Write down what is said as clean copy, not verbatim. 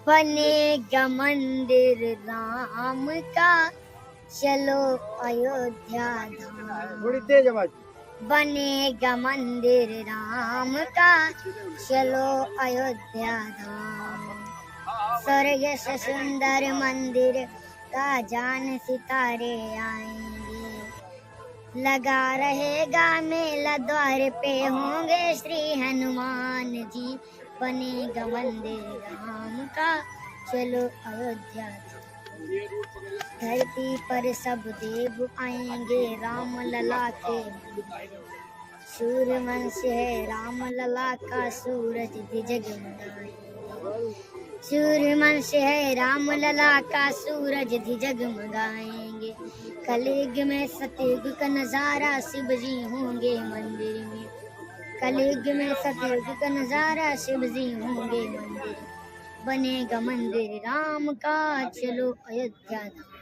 बनेगा मंदिर राम का, चलो अयोध्या धाम। थोड़ी तेज आवाज। बनेगा मंदिर राम का, चलो अयोध्या धाम। स्वर्ग से सुंदर मंदिर का जान सितारे आएंगे। लगा रहेगा मेला, द्वार पे होंगे श्री हनुमान जी। बनेगा मंदिर राम का, चलो अयोध्या धाम। धरती पर सब देव आएंगे राम लला के मंदिर। सूर्यवंश है राम लला का, सूरज भी जगमगाएंगे। सूर्यवंश है राम लला का, सूरज भी जगमगाएंगे। कलयुग में सतयुग का नजारा, शिव जी होंगे मंदिर में। कलयुग में सतयुग का नजारा, शिव जी होंगे मंदिर। बनेगा मंदिर राम का, चलो अयोध्या धाम।